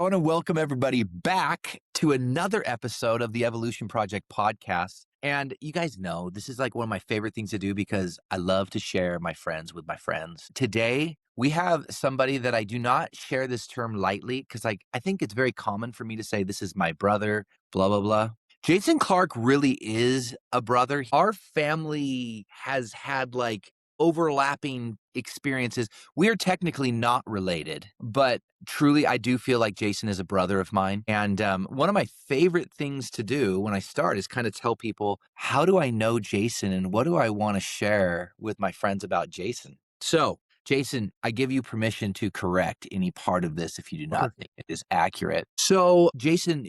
I want to welcome everybody back to another episode of the Evolution Project podcast. And you guys know this is like one of my favorite things to do because I love to share my friends with my friends. Today, we have somebody that I do not share this term lightly because I think it's very common for me to say, this is my brother, blah, blah, blah. Jason Clark really is a brother. Our family has had like overlapping experiences. We are technically not related, but truly, I do feel like Jason is a brother of mine. And one of my favorite things to do when I start is kind of tell people, how do I know Jason and what do I want to share with my friends about Jason? So, Jason, I give you permission to correct any part of this if you do not think it is accurate. So, Jason,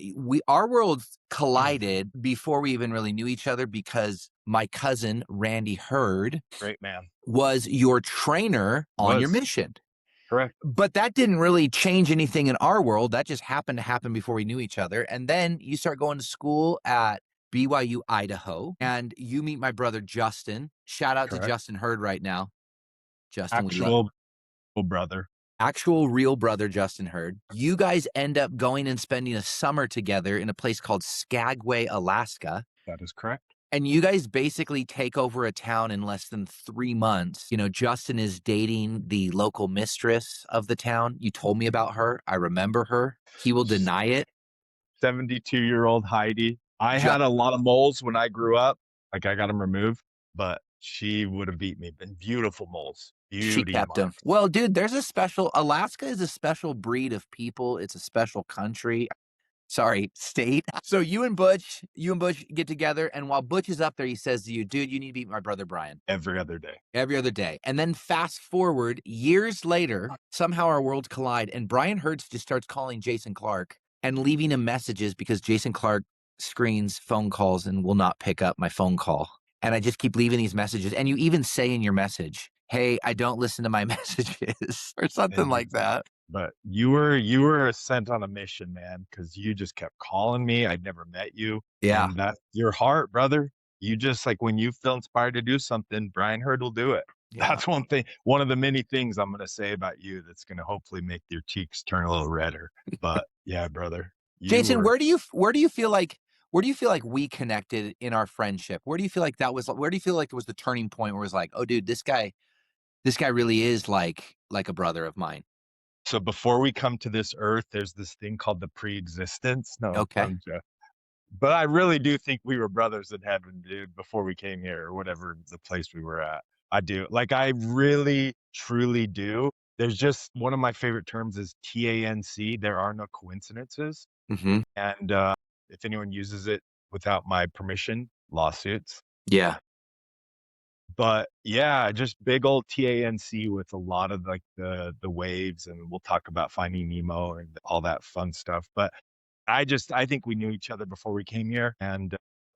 our worlds collided before we even really knew each other because my cousin, Randy Hurd, Great man. was your trainer on your mission. Correct. But that didn't really change anything in our world. That just happened to happen before we knew each other. And then you start going to school at BYU, Idaho, and you meet my brother, Justin. Shout out to Justin Hurd right now. Justin, we love Actual brother. actual real brother, Justin Hurd. You guys end up going and spending a summer together in a place called Skagway, Alaska. That is correct. And you guys basically take over a town in less than 3 months. You know, Justin is dating the local mistress of the town. You told me about her. I remember her. He will deny it. 72-year-old Heidi. I had a lot of moles when I grew up. Like I got them removed, but she would have beat me. Been beautiful moles. She kept him. Well, dude, Alaska is a special breed of people. It's a special country. Sorry, state. So you and Butch get together, and while Butch is up there, he says to you, dude, you need to beat my brother Bryan. Every other day. Every other day. And then fast forward years later, somehow our worlds collide, and Bryan Hurd just starts calling Jason Clark and leaving him messages because Jason Clark screens phone calls and will not pick up my phone call. And I just keep leaving these messages. And you even say in your message, hey, I don't listen to my messages or something like that. But you were sent on a mission, man, because you just kept calling me. I'd never met you. Yeah. And that's your heart, brother. You just like when you feel inspired to do something, Bryan Hurd will do it. Yeah. That's one thing. One of the many things I'm going to say about you that's going to hopefully make your cheeks turn a little redder. But yeah, brother. Jason, where do you feel like we connected in our friendship? Where do you feel like it was the turning point where it was like, oh, dude, this guy really is like a brother of mine? So before we come to this earth, there's this thing called the pre-existence. No, okay. But I really do think we were brothers in heaven, dude, before we came here or whatever the place we were at. I do. Like, I really, truly do. There's just one of my favorite terms is TANC. There are no coincidences. Mm-hmm. And if anyone uses it without my permission, lawsuits. Yeah. But yeah, just big old TANC with a lot of like the waves, and we'll talk about Finding Nemo and all that fun stuff. But I think we knew each other before we came here. And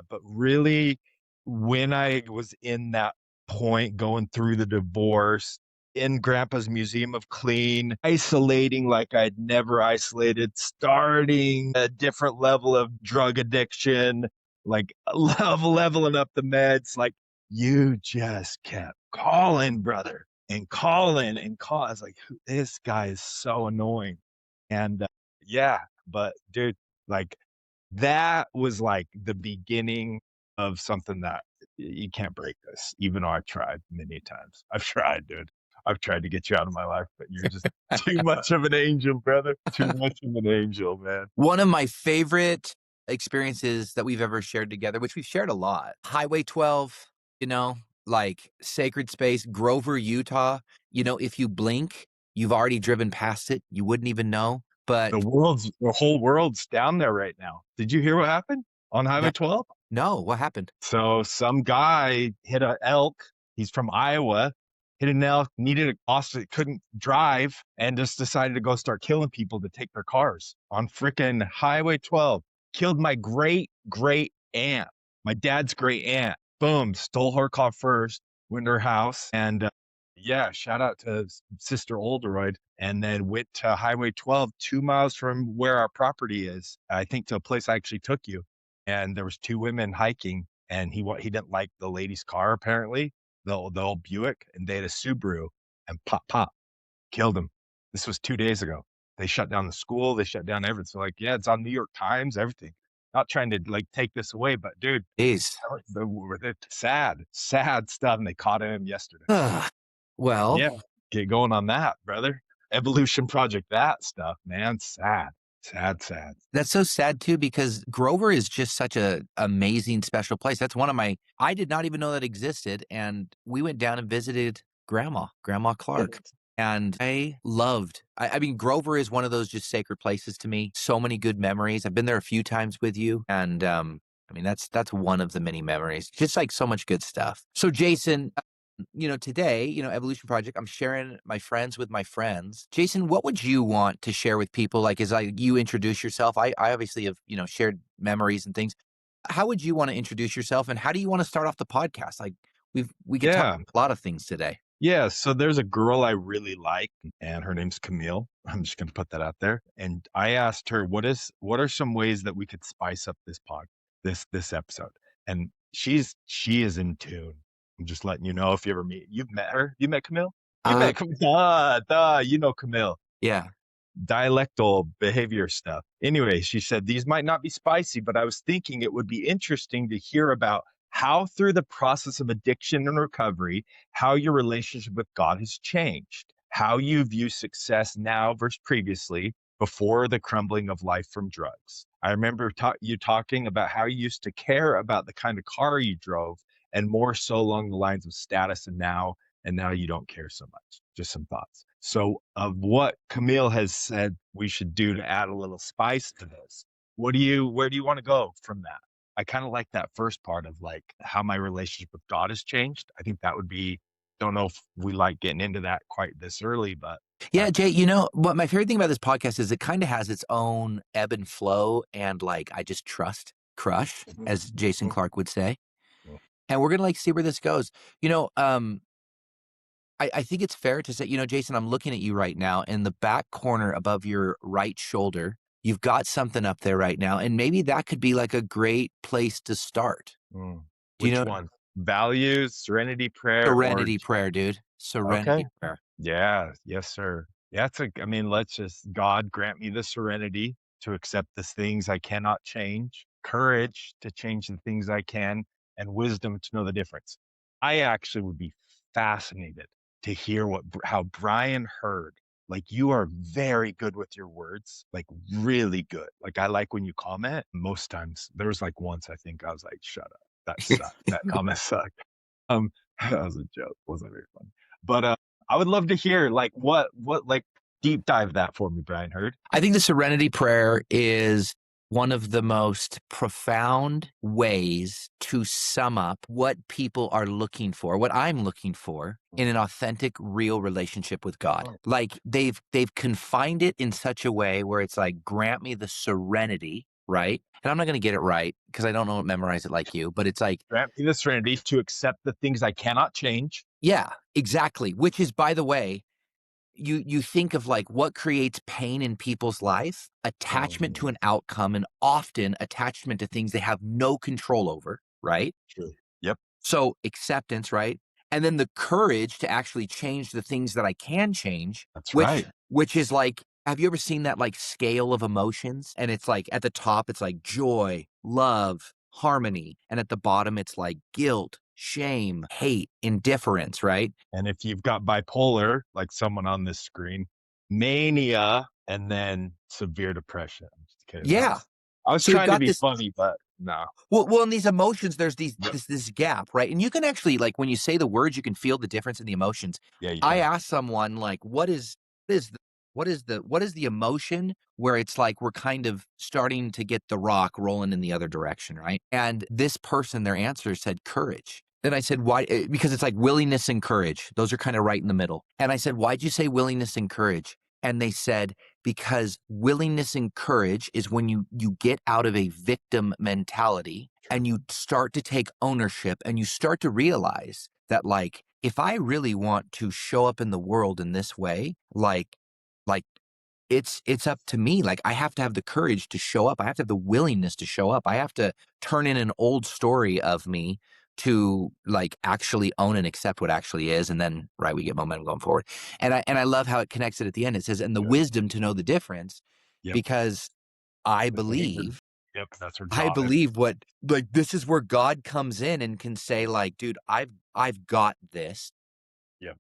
but really, when I was in that point going through the divorce in Grandpa's Museum of Clean, isolating like I'd never isolated, starting a different level of drug addiction, like leveling up the meds, like you just kept calling, brother, and calling and calling. I was like, this guy is so annoying. And yeah, but dude, like that was like the beginning of something that you can't break this, even though I've tried many times. I've tried, dude. I've tried to get you out of my life, but you're just too much of an angel, brother. Too much of an angel, man. One of my favorite experiences that we've ever shared together, which we've shared a lot, Highway 12, you know, like sacred space, Grover, Utah. You know, if you blink, you've already driven past it. You wouldn't even know. But the whole world's down there right now. Did you hear what happened on Highway 12? No, what happened? So some guy hit an elk. He's from Iowa. Hit an elk, needed an officer, couldn't drive, and just decided to go start killing people to take their cars on frickin' Highway 12. Killed my great aunt, my dad's great aunt. Boom, stole her car first, went to her house, and yeah, shout out to Sister Olderoyd, and then went to Highway 12, 2 miles from where our property is. I think to a place I actually took you, and there was 2 women hiking, and he didn't like the lady's car apparently. The old Buick, and they had a Subaru, and pop, killed him. This was 2 days ago. They shut down the school, they shut down everything. So like, yeah, it's on New York Times, everything. Not trying to like take this away, but dude, Jeez. sad, sad stuff. And they caught him yesterday. Ugh. Well, Yeah, get going on that, brother. Evolution Project, that stuff, man. Sad, sad, sad. that's so sad too because Grover is just such a amazing special place. That's one of my I did not even know that existed, and we went down and visited Grandma Clark. And I mean, Grover is one of those just sacred places to me. So many good memories. I've been there a few times with you. And I mean, that's one of the many memories. Just like so much good stuff. So Jason, today, Evolution Project, I'm sharing my friends with my friends. Jason, what would you want to share with people? Like, as you introduce yourself, I obviously have, shared memories and things. How would you want to introduce yourself, and how do you want to start off the podcast? Like, we could talk Yeah. a lot of things today. Yeah, so there's a girl I really like, and her name's Camille. I'm just gonna put that out there. And I asked her, what are some ways that we could spice up this episode? And she is in tune. I'm just letting you know if you ever meet. You've met her? You met Camille? You Uh, met Camille. Duh, you know Camille. yeah. Dialectal behavior stuff. Anyway, she said, these might not be spicy, but I was thinking it would be interesting to hear about how, through the process of addiction and recovery, how your relationship with God has changed, how you view success now versus previously before the crumbling of life from drugs. I remember you talking about how you used to care about the kind of car you drove and more so along the lines of status and now you don't care so much. Just some thoughts. So, of what Camille has said we should do to add a little spice to this, where do you want to go from that? I kind of like that first part of like how my relationship with God has changed. I think that would be, don't know if we like getting into that quite this early, but Yeah, uh, Jay, what my favorite thing about this podcast is it kind of has its own ebb and flow and like I just crush, mhm, as Jason mhm, Clark would say. mhm. And we're gonna like see where this goes. You know, I think it's fair to say, Jason, I'm looking at you right now in the back corner above your right shoulder. You've got something up there right now, and maybe that could be like a great place to start. Mm. Do you Which know one? Values, serenity prayer, or Serenity prayer, dude? okay. Serenity prayer. Yeah, yes, sir. Yeah, I mean, let's just, God grant me the serenity to accept the things I cannot change, courage to change the things I can, and wisdom to know the difference. I actually would be fascinated to hear how Bryan heard. Like, you are very good with your words, like really good. Like, I like when you comment. Most times, there was like once I think I was like, shut up. That sucked. That comment sucked. Um, that was a joke. Wasn't very funny. But I would love to hear like what like deep dive that for me, Bryan Heard. I think the Serenity Prayer is one of the most profound ways to sum up what people are looking for, what I'm looking for in an authentic, real relationship with God. Oh, Like they've confined it in such a way where it's like, grant me the serenity, right? And I'm not going to get it right because I don't memorize it like you, but it's like, grant me the serenity to accept the things I cannot change. yeah, exactly. Which is, by the way, you think of like what creates pain in people's life, attachment Mm, to an outcome, and often attachment to things they have no control over, right? true. Yep, So acceptance, right? And then the courage to actually change the things that I can change, that's which right. which is like, have you ever seen that like scale of emotions? And it's like at the top, it's like joy, love, harmony, and at the bottom, it's like guilt, shame, hate, indifference, right? And if you've got bipolar, like someone on this screen, mania, and then severe depression. I'm just kidding. Yeah. I was So we've trying to got be this. funny, but no. Well, in these emotions, there's Yep. this gap, right? And you can actually, like, when you say the words, you can feel the difference in the emotions. Yeah, you I can. asked someone, like, is the what is the emotion where it's like we're kind of starting to get the rock rolling in the other direction, right? And this person, their answer said courage. Then I said, why? Because it's like willingness and courage. Those are kind of right in the middle. And I said, why'd you say willingness and courage? And they said, because willingness and courage is when you get out of a victim mentality and you start to take ownership and you start to realize that, like, if I really want to show up in the world in this way, like it's up to me. Like, I have to have the courage to show up. I have to have the willingness to show up. I have to turn in an old story of me to like actually own and accept what actually is, and then right we get momentum going forward. And I love how it connects it at the end. It says, and the Yep. wisdom to know the difference, Yep. because I That's what her believe Yep, that's her I job. believe what like this is where God comes in and can say like, dude, I've got this. Yep.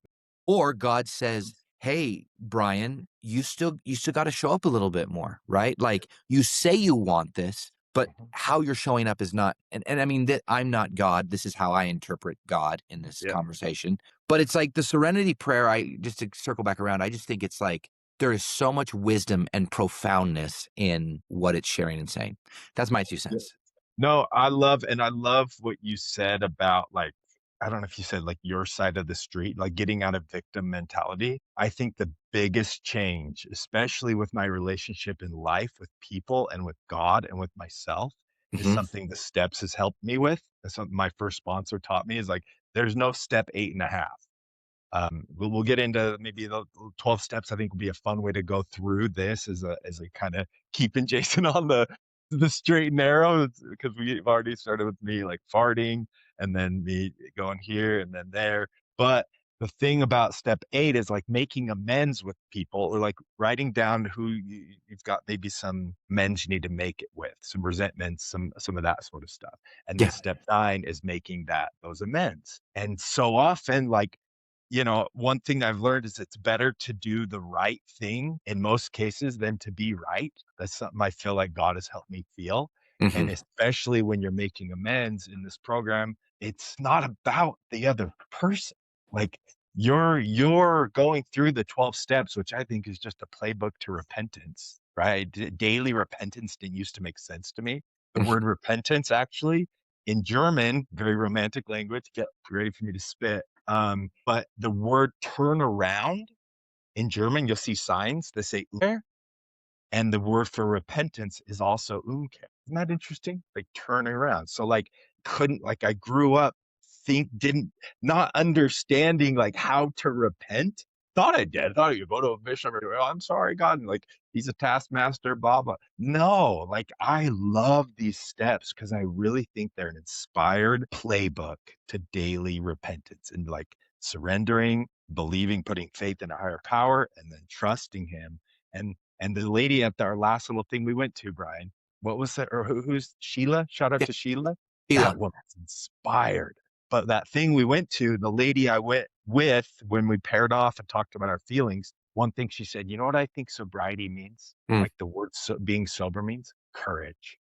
Or God says, "Hey, Bryan, you still got to show up a little bit more, right? Like you say you want this, but Mhm. how you're showing up is not." And I mean that I'm not God. This is how I interpret God in this Yep. conversation. But it's like the Serenity prayer. I just to circle back around. I just think it's like there is so much wisdom and profoundness in what it's sharing and saying. That's my two Yeah. cents. No, I love what you said about like, I don't know if you said like your side of the street, like getting out of victim mentality. I think the biggest change, especially with my relationship in life with people and with God and with myself, is Hmm. something the steps has helped me with. That's something my first sponsor taught me is like, there's no step 8.5. We'll get into maybe the 12 steps. I think would be a fun way to go through this as a kind of keeping Jason on the straight and narrow because we've already started with me like farting and then me going here and then there. But the thing about step 8 is like making amends with people or like writing down who you've got maybe some amends you need to make it with, some resentments, some of that sort of stuff. And then Yeah. step 9 is making those amends. And so often, like one thing I've learned is it's better to do the right thing in most cases than to be right. That's something I feel like God has helped me feel. And Hmm. especially when you're making amends in this program, it's not about the other person. Like you're going through the 12 steps, which I think is just a playbook to repentance, right? Daily repentance didn't used to make sense to me. The word repentance actually in German, very romantic language, get ready for me to spit, but the word turn around in German, you'll see signs that say Umkehr, and the word for repentance is also Umkehr. Isn't that interesting? Like turning around. So like couldn't like I grew up didn't not understanding like how to repent. Thought I did. Thought you go to a bishop and oh, I'm sorry, God, and like he's a taskmaster, blah blah. No, like I love these steps because I really think they're an inspired playbook to daily repentance and like surrendering, believing, putting faith in a higher power, and then trusting him. And the lady at our last little thing we went to, Bryan, what was that? Or who's Sheila? Shout out Yeah. to Sheila. Sheila. That woman's inspired. But that thing we went to, the lady I went with when we paired off and talked about our feelings, one thing she said, you know what I think sobriety means? Mm. Like the word being sober means courage.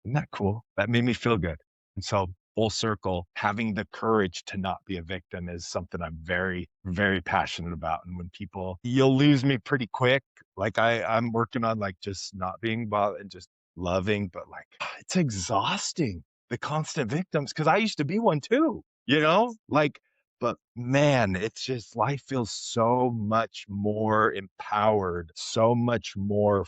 Isn't that cool? That made me feel good. And so, full circle, having the courage to not be a victim is something I'm very, very passionate about. And when people, you'll lose me pretty quick. Like I'm working on like just not being bothered and just loving, but like it's exhausting, the constant victims, because I used to be one too, like, but man, it's just life feels so much more empowered, so much more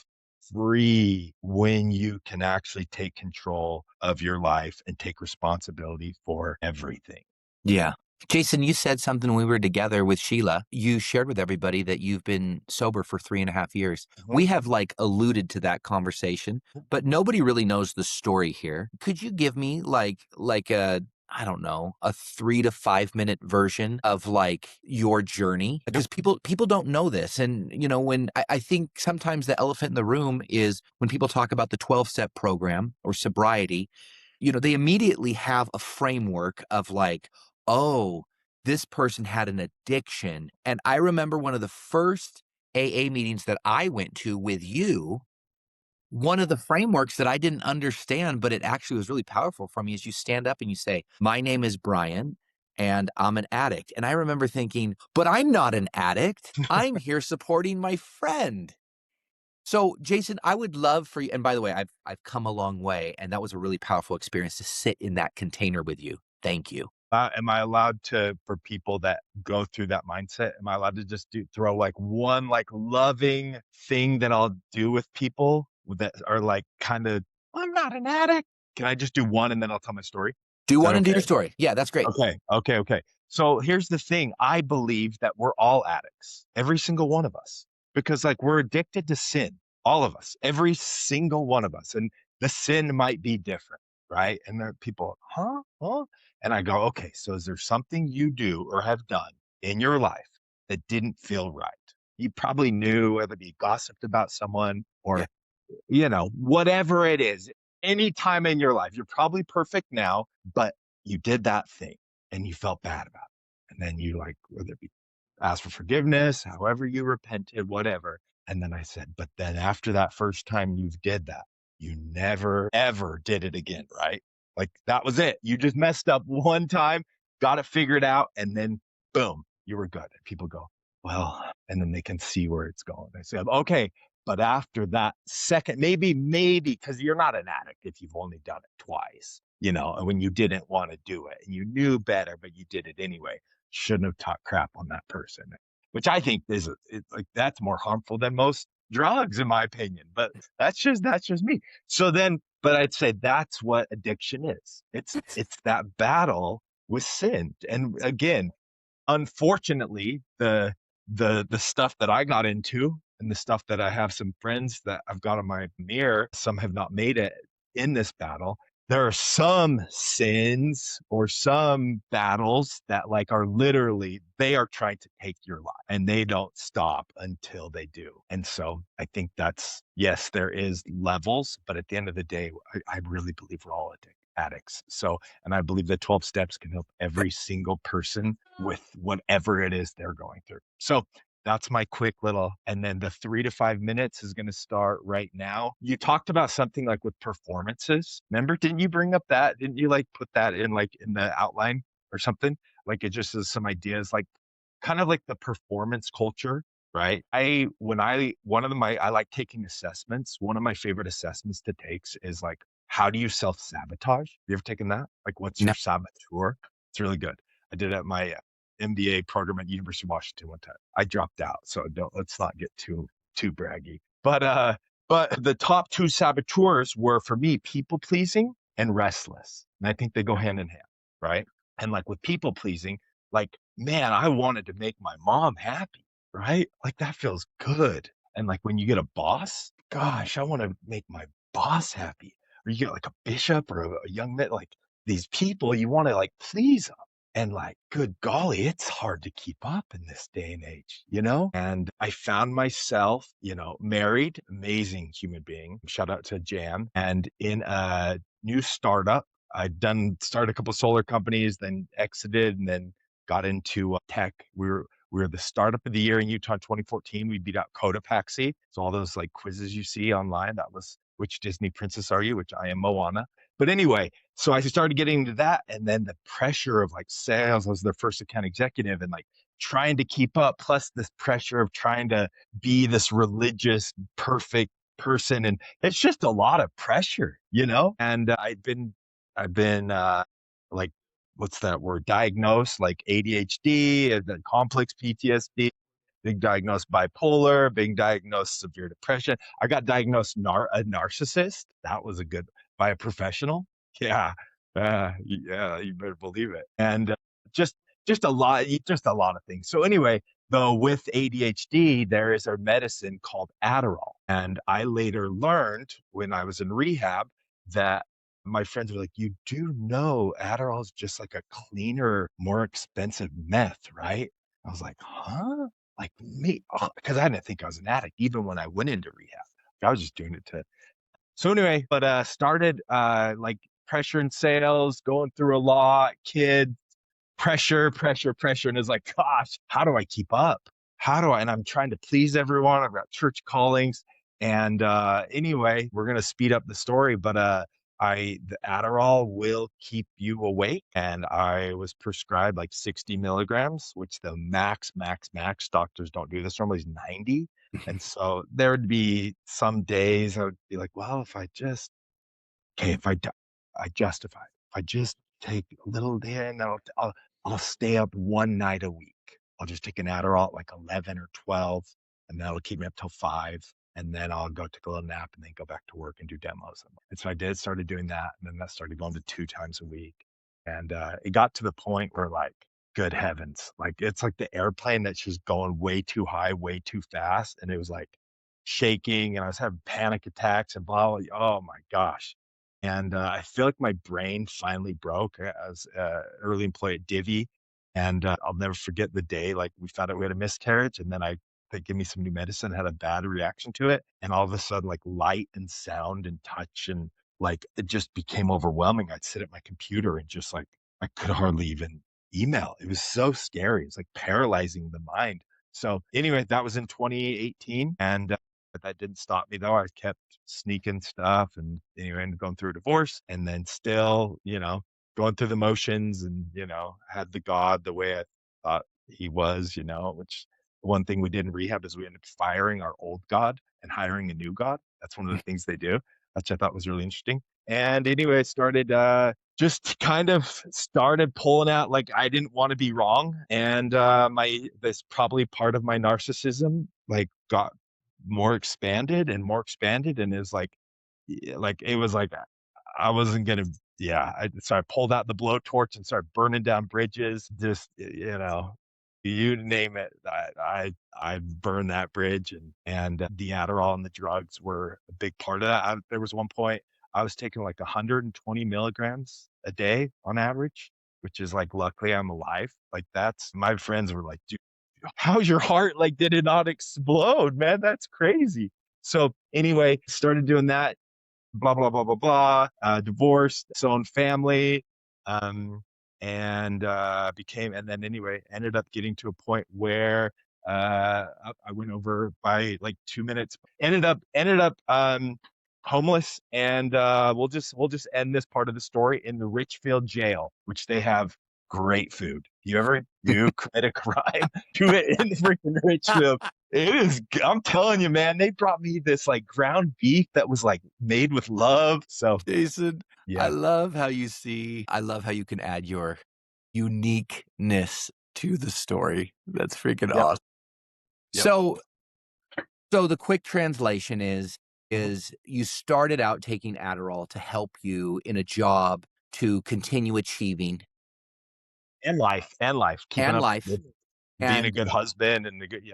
free when you can actually take control of your life and take responsibility for everything. Yeah. Jason, you said something when we were together with Sheila. You shared with everybody that you've been sober for 3.5 years. Mhm. We have like alluded to that conversation, but nobody really knows the story here. Could you give me like a I don't know, a 3 to 5 minute version of like your journey? Yep. Because people don't know this. And when I think sometimes the elephant in the room is when people talk about the 12-step program or sobriety, they immediately have a framework of like, oh, this person had an addiction. And I remember one of the first AA meetings that I went to with you. One of the frameworks that I didn't understand, but it actually was really powerful for me is you stand up and you say, my name is Bryan and I'm an addict. And I remember thinking, but I'm not an addict. I'm here supporting my friend. So, Jason, I would love for you. And by the way, I've come a long way, and that was a really powerful experience to sit in that container with you. Thank you. Am I allowed to, for people that go through that mindset, am I allowed to just throw like one like loving thing that I'll do with people that are like kind of, I'm not an addict. Can I just do one and then I'll tell my story? Do Is that one and do okay? your story. Yeah, that's great. Okay. So here's the thing. I believe that we're all addicts, every single one of us, because like we're addicted to sin, all of us, every single one of us. And the sin might be different. right? And there are people, huh? Huh? And I go, okay, so is there something you do or have done in your life that didn't feel right? You probably knew whether you gossiped about someone Yeah. or, whatever it is, any time in your life, you're probably perfect now, but you did that thing and you felt bad about it. And then you like, whether it be ask for forgiveness, however you repented, whatever. And then I said, but then after that first time you did that, you never ever did it again, right? Like that was it. You just messed up one time, got it figured out, and then boom, you were good. And people go, well, and then they can see where it's going. I said, okay, but after that second, maybe because you're not an addict if you've only done it twice, and when you didn't want to do it and you knew better, but you did it anyway, shouldn't have talked crap on that person, which I think it's like that's more harmful than most drugs, in my opinion. But that's just me. So then, but I'd say that's what addiction is. It's that battle with sin. And again, unfortunately, the stuff that I got into and the stuff that I have some friends that I've got on my mirror, some have not made it in this battle. There are some sins or some battles that like are literally they are trying to take your life and they don't stop until they do. And so I think that's yes, there is levels, but at the end of the day, I really believe we're all addicts. So and I believe that 12 steps can help every single person with whatever it is they're going through. So that's my quick little, and then the 3 to 5 minutes is going to start right now. You talked about something like with performances. Remember, didn't you bring up that? Didn't you like put that in like in the outline or something? Like it just is some ideas, like kind of like the performance culture, right? One of my, I like taking assessments. One of my favorite assessments to take is like, how do you self sabotage? You ever taken that? Like, what's No. your saboteur? It's really good. I did it at my MBA program at University of Washington one time. I dropped out, so let's not get too braggy. But the top two saboteurs were for me people pleasing and restless, and I think they go hand in hand, right? And like with people pleasing, like man, I wanted to make my mom happy, right? Like that feels good. And like when you get a boss, gosh, I want to make my boss happy. Or you get like a bishop or a young man, like these people, you want to like please them. And like, good golly, it's hard to keep up in this day and age, And I found myself, married, amazing human being. Shout out to Jan. And in a new startup, started a couple of solar companies, then exited, and then got into tech. We were the startup of the year in Utah in 2014. We beat out Cotopaxi. So all those like quizzes you see online, that was which Disney princess are you? Which I am Moana. But anyway, so I started getting into that, and then the pressure of like sales. I was their first account executive, and like trying to keep up, plus this pressure of trying to be this religious, perfect person, and it's just a lot of pressure. And I've been like what's that word? Diagnosed like ADHD and then complex PTSD, being diagnosed bipolar, being diagnosed severe depression. I got diagnosed a narcissist. That was a good by a professional. Yeah, yeah, you better believe it. And just just a lot of things. So anyway, though with ADHD, there is a medicine called Adderall, and I later learned when I was in rehab that my friends were like, "You do know Adderall is just like a cleaner, more expensive meth, right?" I was like, "Huh?" Like me, because I didn't think I was an addict even when I went into rehab. I was just doing it to. So anyway, but started like pressure in sales, going through a lot, kid pressure, and it's like, gosh, how do I keep up? How do I? And I'm trying to please everyone. I've got church callings, and anyway, we're gonna speed up the story, but the Adderall will keep you awake, and I was prescribed like 60 milligrams, which the max doctors don't do this normally is 90. And so there would be some days I would be like, well, if I just okay, if I justify it. If I just take a little there and I'll stay up one night a week. I'll just take an Adderall at like 11 or 12, and that'll keep me up till 5. And then I'll go take a little nap and then go back to work and do demos. And so started doing that. And then that started going to 2 times a week. And it got to the point where like, good heavens, like it's like the airplane that's just going way too high, way too fast. And it was like shaking and I was having panic attacks and blah, blah. Oh my gosh. And I feel like my brain finally broke. I was early employee at Divvy, and I'll never forget the day. Like we found out we had a miscarriage, and then they give me some new medicine, had a bad reaction to it, and all of a sudden, like light and sound and touch and like it just became overwhelming. I'd sit at my computer and just like I could hardly even email. It was so scary. It's like paralyzing the mind. So anyway, that was in 2018, and but that didn't stop me though. I kept sneaking stuff and anyway, ended up going through a divorce and then still, going through the motions and, had the God the way I thought he was, which one thing we did in rehab is we ended up firing our old God and hiring a new God. That's one of the things they do, which I thought was really interesting. And anyway, I started just kind of started pulling out like I didn't want to be wrong. And my this probably part of my narcissism like got more expanded and is like it was like I wasn't gonna yeah so I pulled out the blowtorch and started burning down bridges just you name it I burned that bridge and the Adderall and the drugs were a big part of that. There was one point I was taking like 120 milligrams a day on average, which is like luckily I'm alive. Like that's my friends were like, dude, how's your heart? Like, did it not explode, man? That's crazy. So anyway, started doing that, blah, blah, blah, blah, blah, divorced, own family, um, and and then anyway, ended up getting to a point where I went over by like 2 minutes, ended up homeless and we'll just end this part of the story in the Richfield jail, which they have great food. You commit a crime, do it in freaking Richfield. It is, I'm telling you, man, they brought me this like ground beef that was like made with love. So Jason, yeah, I love how you can add your uniqueness to the story. That's freaking yep, awesome. yep. So so the quick translation Mhm. is you started out taking Adderall to help you in a job to continue achieving And life, keeping and up life, with being a and good husband and the good,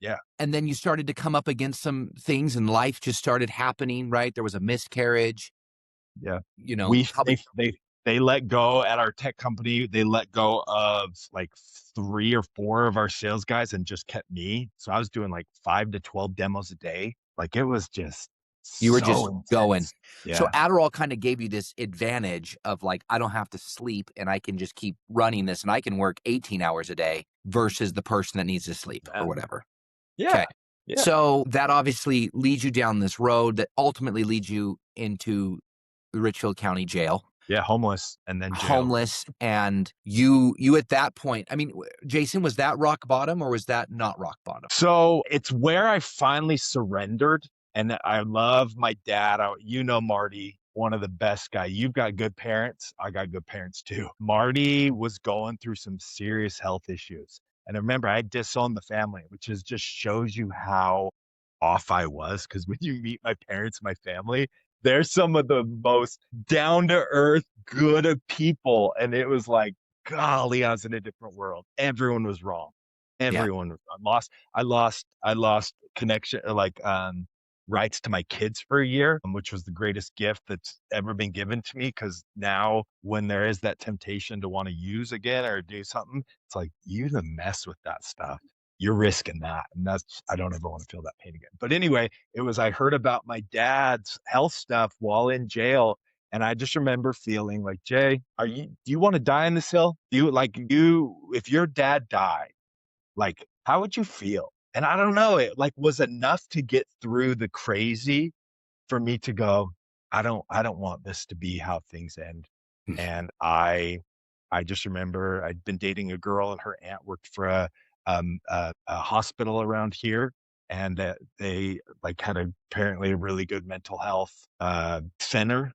yeah, then you started to come up against some things and life just started happening, right? There was a miscarriage, yeah. We probably they let go at our tech company. They let go of like 3 or 4 of our sales guys and just kept me. So I was doing like 5 to 12 demos a day. Like it was just you were so just going. intense. So Yeah, Adderall kind of gave you this advantage of like, I don't have to sleep and I can just keep running this and I can work 18 hours a day versus the person that needs to sleep or man. whatever. Yeah, Okay. yeah, So that obviously leads you down this road that ultimately leads you into the Richfield County Jail, yeah. Homeless and then jail. homeless. And you at that point, I mean, Jason, was that rock bottom or was that not rock bottom? So it's where I finally surrendered. And I love my dad. Marty, one of the best guy. You've got good parents. I got good parents too. Marty was going through some serious health issues. And remember, I disowned the family, which is just shows you how off I was. Because when you meet my parents, my family, they're some of the most down to earth, good of people. And it was like, golly, I was in a different world. Everyone was wrong. Yeah. Everyone was I lost connection rights to my kids for a year, which was the greatest gift that's ever been given to me. Because now when there is that temptation to want to use again or do something, it's like you to mess with that stuff. You're risking that. And I don't ever want to feel that pain again. But anyway, I heard about my dad's health stuff while in jail. And I just remember feeling like, Jay, do you want to die in this hill? If your dad died, like, how would you feel? And I don't know, it like was enough to get through the crazy for me to go, I don't want this to be how things end. And I just remember I'd been dating a girl and her aunt worked for a hospital around here. And they like had apparently a really good mental health center.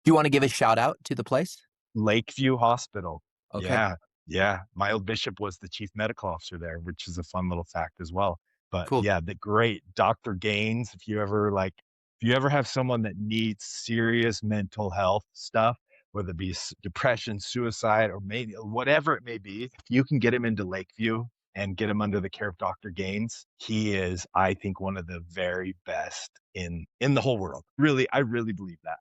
Do you want to give a shout out to the place? Lakeview Hospital. Okay. Yeah, yeah. My old bishop was the chief medical officer there, which is a fun little fact as well. But Cool. yeah, the great Dr. Gaines, if you ever have someone that needs serious mental health stuff, whether it be depression, suicide, or maybe whatever it may be, if you can get him into Lakeview and get him under the care of Dr. Gaines, he is, I think, one of the very best in the whole world. Really, I really believe that.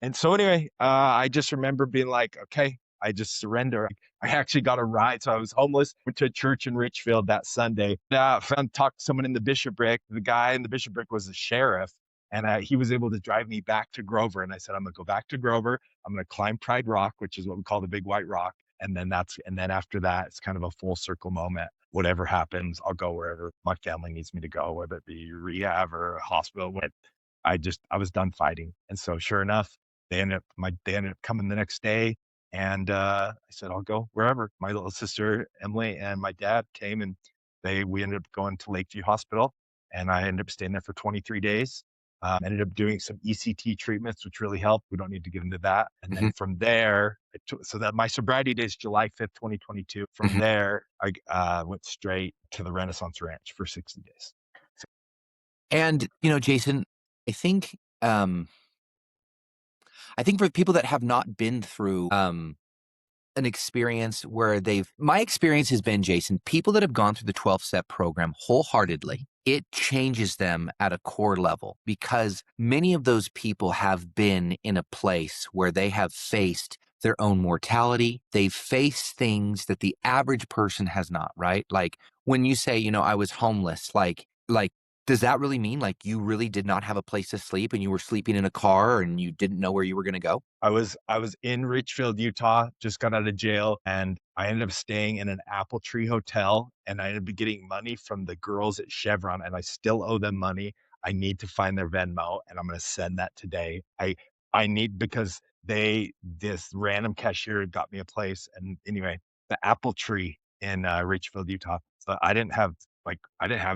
And so anyway, I just remember being like, okay, I just surrender. I actually got a ride. So I was homeless, went to a church in Richfield that Sunday. Talked to someone in the bishopric. The guy in the bishopric was a sheriff. And he was able to drive me back to Grover. And I said, I'm going to go back to Grover. I'm going to climb Pride Rock, which is what we call the big white rock. And then after that, it's kind of a full circle moment. Whatever happens, I'll go wherever my family needs me to go, whether it be rehab or a hospital. I was done fighting. And so sure enough, they ended up coming the next day, and I said, I'll go wherever. My little sister Emily and my dad came, and we ended up going to Lakeview Hospital, and I ended up staying there for 23 days. Ended up doing some ECT treatments, which really helped. We don't need to get into that. And then Mhm, from there, so that my sobriety day is July 5th, 2022. From mhm. there, I went straight to the Renaissance Ranch for 60 days. So And, Jason, I think, I think for people that have not been through, an experience where my experience has been, Jason, people that have gone through the 12-step program wholeheartedly, it changes them at a core level because many of those people have been in a place where they have faced their own mortality. They've faced things that the average person has not, right? Like when you say, I was homeless, like, does that really mean like you really did not have a place to sleep and you were sleeping in a car and you didn't know where you were going to go? I was in Richfield, Utah, just got out of jail, and I ended up staying in an Apple Tree hotel, and I ended up getting money from the girls at Chevron, and I still owe them money. I need to find their Venmo, and I'm going to send that today. I need because this random cashier got me a place, and anyway, the Apple Tree in Richfield, Utah. So I didn't have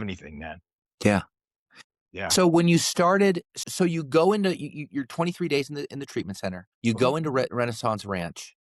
anything, man. Yeah. Yeah. So when you started, so you go into you're 23 days in the treatment center. You Mhm. go into Renaissance Ranch.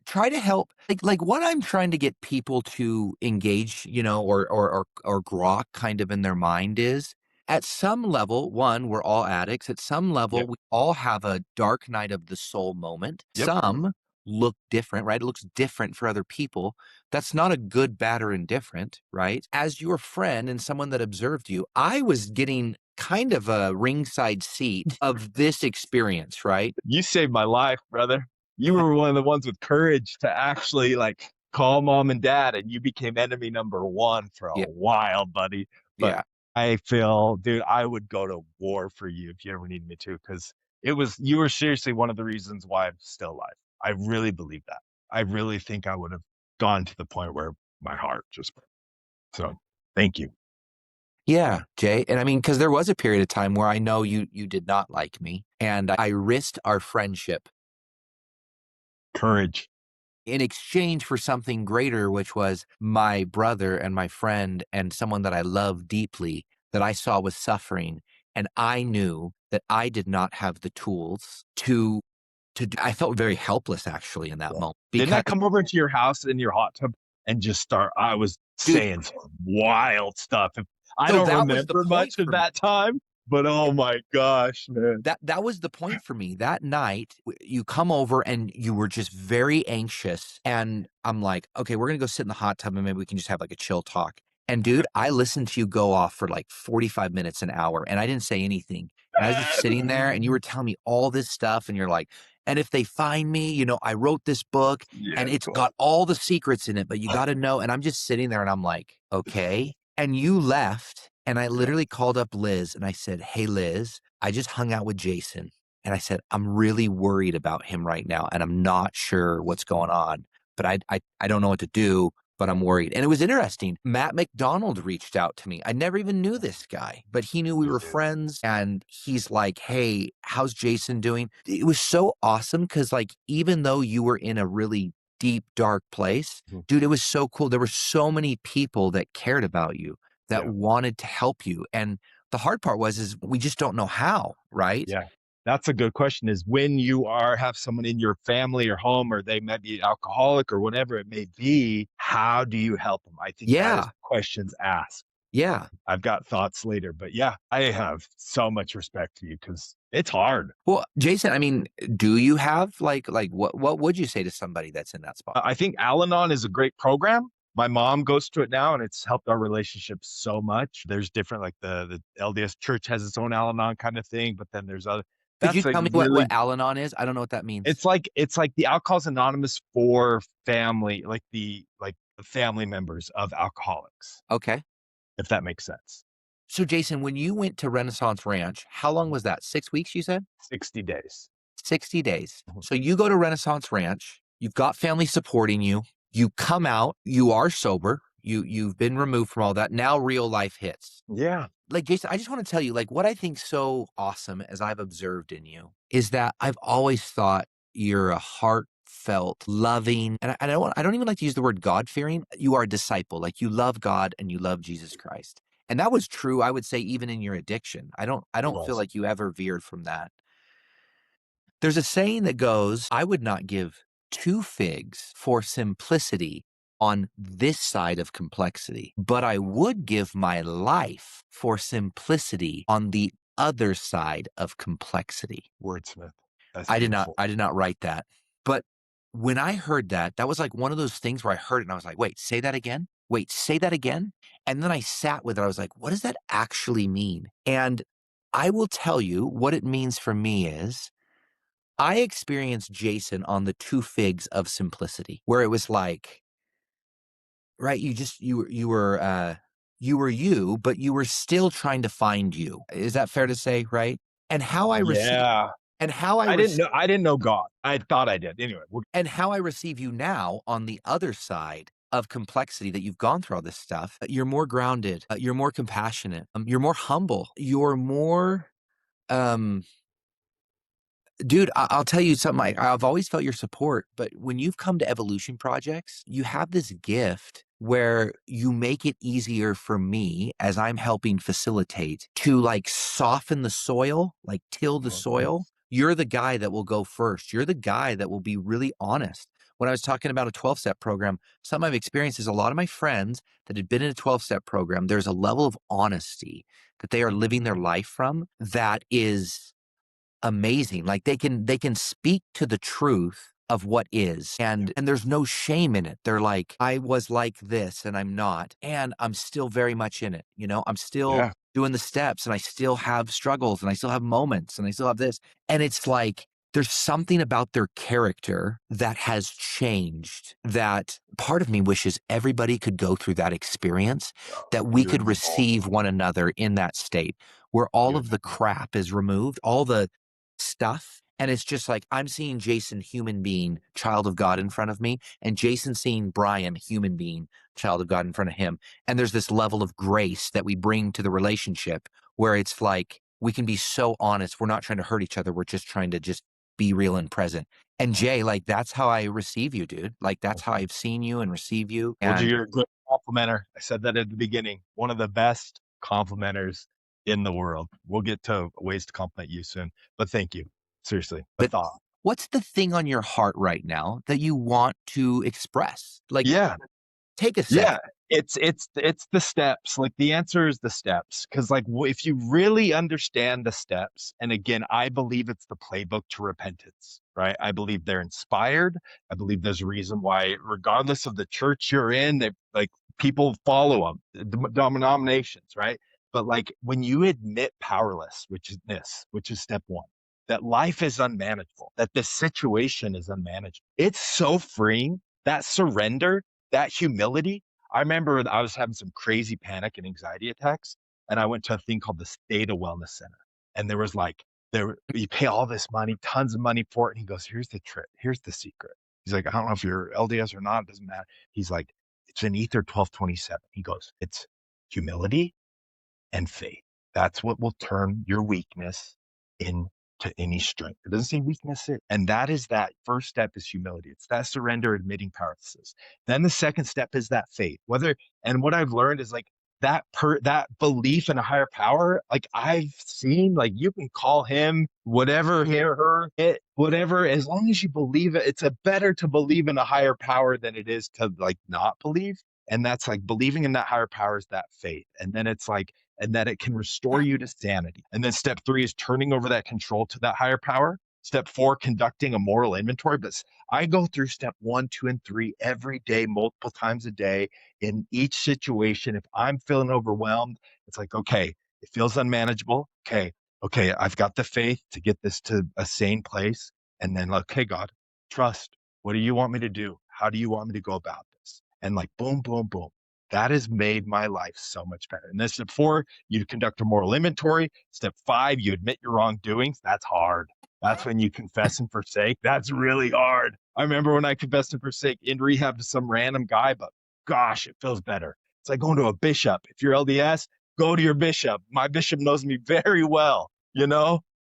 Try to help like what I'm trying to get people to engage, or grok kind of in their mind is at some level, one, we're all addicts. At some level, Yep. we all have a dark night of the soul moment. Yep. Some look different, right? It looks different for other people. That's not a good, bad, or indifferent, right? As your friend and someone that observed you, I was getting kind of a ringside seat of this experience, right? You saved my life, brother. You were one of the ones with courage to actually like call mom and dad, and you became enemy number one for a Yeah. while, buddy. But Yeah. I feel, dude, I would go to war for you if you ever need me to, because you were seriously one of the reasons why I'm still alive. I really believe that. I really think I would have gone to the point where my heart just broke. So thank you. Yeah, Jay. And I mean, because there was a period of time where I know you did not like me, and I risked our friendship Courage. in exchange for something greater, which was my brother and my friend and someone that I love deeply that I saw was suffering. And I knew that I did not have the tools I felt very helpless actually in that Yeah. moment Didn't because, I come over into your house in your hot tub and just start? I was dude, saying some wild stuff. I so don't that was the remember point much of for me. that time, but oh my gosh, man. That was the point for me. That night, you come over and you were just very anxious, and I'm like, "Okay, we're gonna go sit in the hot tub and maybe we can just have, like, a chill talk." And dude, I listened to you go off for, like, 45 minutes, an hour, and I didn't say anything. And I was just sitting there, and you were telling me all this stuff, and you're like, "And if they find me, I wrote this book, and Yeah, it's bro. got all the secrets in it, but you gotta know." And I'm just sitting there, and I'm like, "Okay." And you left, and I Yeah, literally called up Liz, and I said, "Hey, Liz, I just hung out with Jason." And I said, "I'm really worried about him right now, and I'm not sure what's going on, but I don't know what to do, but I'm worried." And it was interesting. Matt McDonald reached out to me. I never even knew this guy, but he knew we me were too. friends, and he's like, "Hey, how's Jason doing?" It was so awesome because, like, even though you were in a really deep, dark place, Mhm. dude, it was so cool. There were so many people that cared about you, that Yeah, wanted to help you, and the hard part is we just don't know how, right? yeah. That's a good question. Is when you have someone in your family or home, or they might be alcoholic or whatever it may be, how do you help them? I think that is Yeah, questions asked. yeah. I've got thoughts later, but yeah, I have so much respect for you because it's hard. Well, Jason, I mean, do you have what would you say to somebody that's in that spot? I think Al Anon is a great program. My mom goes to it now, and it's helped our relationship so much. There's different, like the LDS Church has its own Al Anon kind of thing, but then there's other. Could you That's a tell me what really Al-Anon is? I don't know what that means. it's like the Alcoholics Anonymous for family, like the family members of alcoholics, Okay. if that makes sense. So, Jason, when you went to Renaissance Ranch, how long was that? 6 weeks, you said? 60 days. 60 days. Mhm. So you go to Renaissance Ranch, you've got family supporting you, you come out, you are sober, you've been removed from all that. Now real life hits. Yeah. Like Jason, I just want to tell you, like what I think so awesome as I've observed in you is that I've always thought you're a heartfelt, loving, and I don't even like to use the word God fearing. You are a disciple, like you love God and you love Jesus Christ, and that was true. I would say even in your addiction, I It don't feel was. like you ever veered from that. There's a saying that goes, I would not give two figs for simplicity on this side of complexity, but I would give my life for simplicity on the other side of complexity. Wordsmith. That's beautiful. I did not write that. But when I heard that, that was like one of those things where I heard it and I was like, wait, say that again? Wait, say that again? And then I sat with it. I was like, what does that actually mean? And I will tell you what it means for me is I experienced Jason on the two figs of simplicity, where it was like, right, you were you, but you were still trying to find you. Is that fair to say, right? And how I receive Yeah. and how I I didn't receive know I didn't know God. I thought I did. Anyway, and how I receive you now on the other side of complexity that you've gone through all this stuff, you're more grounded, you're more compassionate, you're more humble, you're more um dude, I'll tell you something. I've always felt your support, but when you've come to evolution projects, you have this gift where you make it easier for me as I'm helping facilitate to like soften the soil, like till the soil. You're the guy that will go first. You're the guy that will be really honest. When I was talking about a 12-step program, something I've experienced is a lot of my friends that had been in a 12-step program, there's a level of honesty that they are living their life from that is amazing. Like they can speak to the truth of what is Yeah. and there's no shame in it. They're like, I was like this and I'm not. And I'm still very much in it. You know, I'm still Yeah. doing the steps and I still have struggles and I still have moments and I still have this. And it's like there's something about their character that has changed that part of me wishes everybody could go through that experience, that we could Beautiful. receive one another in that state where all of the Beautiful. crap is removed, all the stuff. And it's just like I'm seeing Jason, human being, child of God in front of me, and Jason seeing Bryan, human being, child of God in front of him. And there's this level of grace that we bring to the relationship where it's like we can be so honest. We're not trying to hurt each other. We're just trying to just be real and present. And Jay, like that's how I receive you, dude. Like that's how I've seen you and receive you. Well, And you're a good complimenter. I said that at the beginning. One of the best complimenters in the world. We'll get to ways to compliment you soon. But thank you. Seriously. A but thought. what's the thing on your heart right now that you want to express? Like Yeah. take a Yeah, second. it's the steps. Like the answer is the steps, because like if you really understand the steps, and again, I believe it's the playbook to repentance, right? I believe they're inspired. I believe there's a reason why, regardless of the church you're in, they like people follow them, denominations, right? But like when you admit powerless, which is step one, that life is unmanageable, that the situation is unmanageable. It's so freeing. That surrender, that humility. I remember I was having some crazy panic and anxiety attacks, and I went to a thing called the Theta Wellness Center. And there was like, you pay all this money, tons of money for it. And he goes, here's the trick, here's the secret. He's like, I don't know if you're LDS or not, it doesn't matter. He's like, it's in Ether 1227. He goes, it's humility and faith. That's what will turn your weakness into any strength. It doesn't say weakness. And that is that first step is humility. It's that surrender, admitting powerlessness. Then the second step is that faith. And what I've learned is like that belief in a higher power. Like I've seen, like you can call him whatever, whatever, as long as you believe it. It's a better to believe in a higher power than it is to like not believe. And that's like believing in that higher power is that faith. And then it's like, and that it can restore you to sanity. And then step three is turning over that control to that higher power. Step four, conducting a moral inventory. But I go through step one, two, and three every day, multiple times a day in each situation. If I'm feeling overwhelmed, it's like, okay, it feels unmanageable. Okay, okay, I've got the faith to get this to a sane place. And then, like, okay, God, trust. What do you want me to do? How do you want me to go about this? And like, boom, boom, boom. That has made my life so much better. And then step 4, you conduct a moral inventory. Step 5, you admit your wrongdoings. That's hard. That's when you confess and forsake. That's really hard. I remember when I confessed and forsake in rehab to some random guy, but gosh, it feels better. It's like going to a bishop. If you're LDS, go to your bishop. My bishop knows me very well,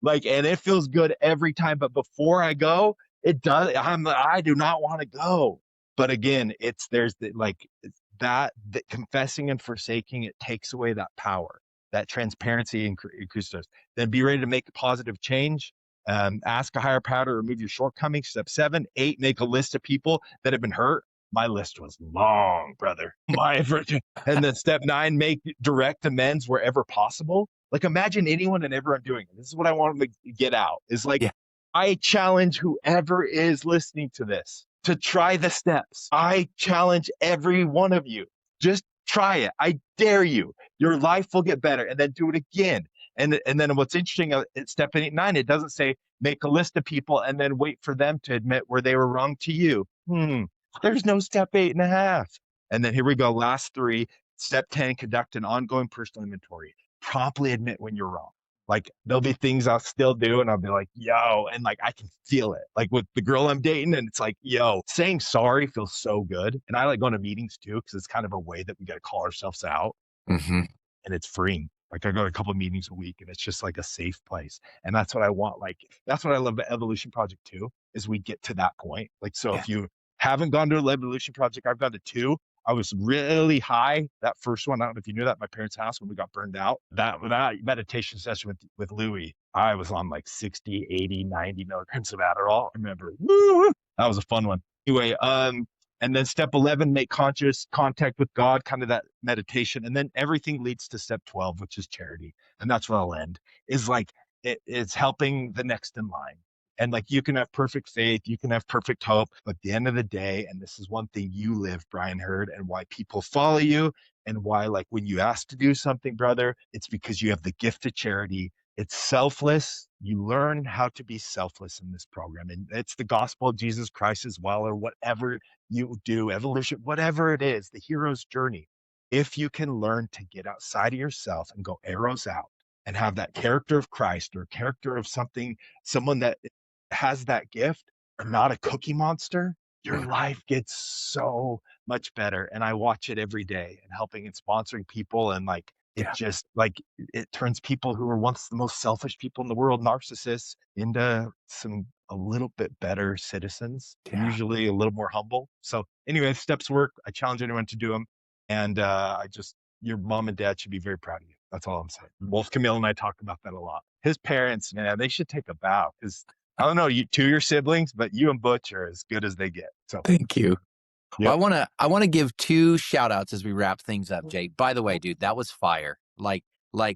like, and it feels good every time. But before I go, it does. I do not want to go. But again, there's the, like that confessing and forsaking, it takes away that power, that transparency increases us. Then be ready to make a positive change. Ask a higher power to remove your shortcomings. Step 7, 8, make a list of people that have been hurt. My list was long, brother. And then step 9, make direct amends wherever possible. Like, imagine anyone and everyone doing it. This is what I want them to get out. Is like, Yeah. I challenge whoever is listening to this to try the steps. I challenge every one of you. Just try it. I dare you. Your life will get better. And then do it again. And then what's interesting at step 8, 9, it doesn't say make a list of people and then wait for them to admit where they were wrong to you. There's no step 8.5. And then here we go. Last 3. Step 10, conduct an ongoing personal inventory. Promptly admit when you're wrong. Like, there'll be things I'll still do and I'll be like, yo, and like I can feel it. Like with the girl I'm dating, and it's like, yo, saying sorry feels so good. And I like going to meetings too, because it's kind of a way that we got to call ourselves out, Mm-hmm. and it's freeing. Like, I go to a couple of meetings a week and it's just like a safe place. And that's what I want. Like, that's what I love about Evolution Project too, is we get to that point. Like, so Yeah. if you haven't gone to an Evolution Project, I've gone to 2. I was really high that first one. I don't know if you knew that, at my parents' house when we got burned out. That meditation session with Louie, I was on like 60, 80, 90 milligrams of Adderall. I remember, woo, that was a fun one. Anyway, and then step 11, make conscious contact with God, kind of that meditation. And then everything leads to step 12, which is charity. And that's where I'll end, is like, it's helping the next in line. And like, you can have perfect faith, you can have perfect hope, but at the end of the day, and this is one thing you live, Bryan Hurd, and why people follow you, and why, like, when you ask to do something, brother, it's because you have the gift of charity. It's selfless. You learn how to be selfless in this program. And it's the gospel of Jesus Christ as well, or whatever you do, evolution, whatever it is, the hero's journey. If you can learn to get outside of yourself and go arrows out and have that character of Christ or character of someone that has that gift, or not a cookie monster, your life gets so much better. And I watch it every day, and helping and sponsoring people. And like, it Yeah. just like, it turns people who were once the most selfish people in the world, narcissists, into a little bit better citizens, Yeah. usually a little more humble. So anyway, steps work. I challenge anyone to do them. And your mom and dad should be very proud of you. That's all I'm saying. Wolf Camille and I talk about that a lot. His parents, man, they should take a bow, because I don't know, you two, your siblings, but you and Butch are as good as they get. So, Thank you. Well, yep. I want to give 2 shout outs as we wrap things up, Jay. By the way, dude, that was fire. Like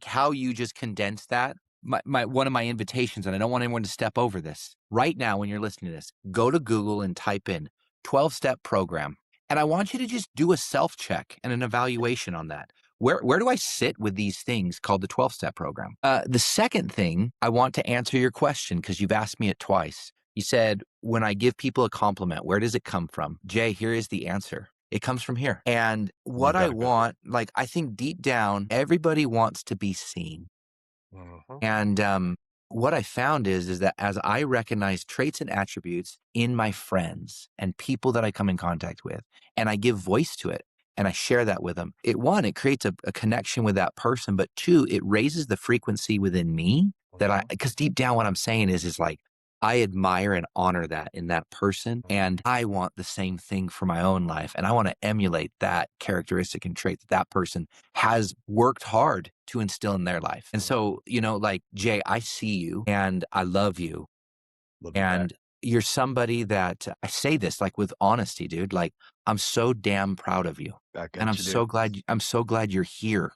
how you just condensed that. My one of my invitations, and I don't want anyone to step over this. Right now, when you're listening to this, go to Google and type in 12-step program. And I want you to just do a self-check and an evaluation on that. Where do I sit with these things called the 12-step program? The second thing, I want to answer your question because you've asked me it twice. You said, when I give people a compliment, where does it come from? Jay, here is the answer. It comes from here. And You what I got to go. want, like, I think deep down, everybody wants to be seen. Mhm. And what I found is that as I recognize traits and attributes in my friends and people that I come in contact with, and I give voice to it, and I share that with them, it creates a connection with that person, but 2, it raises the frequency within me Mhm. because deep down what I'm saying is like, I admire and honor that in that person. And I want the same thing for my own life. And I want to emulate that characteristic and trait that that person has worked hard to instill in their life. And so, like, Jay, I see you and I love you. Love you back. And you're somebody that I say this like with honesty, dude. Like, I'm so damn proud of you. Back And at you, dude. I'm so glad you're here.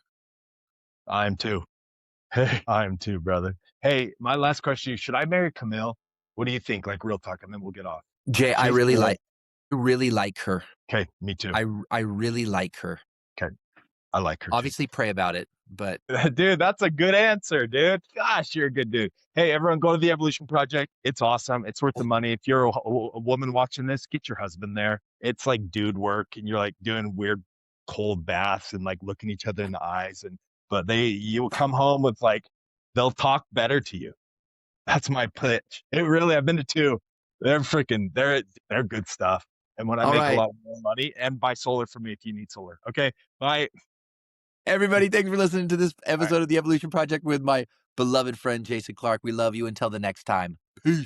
I am too. Hey, I am too, brother. Hey, my last question to you, should I marry Camille? What do you think? Like, real talk, and then we'll get off. Jay, I She's really good. like her. Okay, me too. I really like her. Okay. I like her too. Obviously, pray about it, but Dude, that's a good answer, dude. Gosh, you're a good dude. Hey, everyone, go to the Evolution Project. It's awesome. It's worth the money. If you're a woman watching this, get your husband there. It's like dude work, and you're like doing weird cold baths and like looking each other in the eyes. And but you'll come home with like they'll talk better to you. That's my pitch. It really, I've been to two. They're good stuff. And when I all make a right. lot more money, and buy solar for me if you need solar. Okay, bye. Everybody, thanks for listening to this All right. episode of the Evolution Project with my beloved friend Jason Clark. We love you. Until the next time. Peace.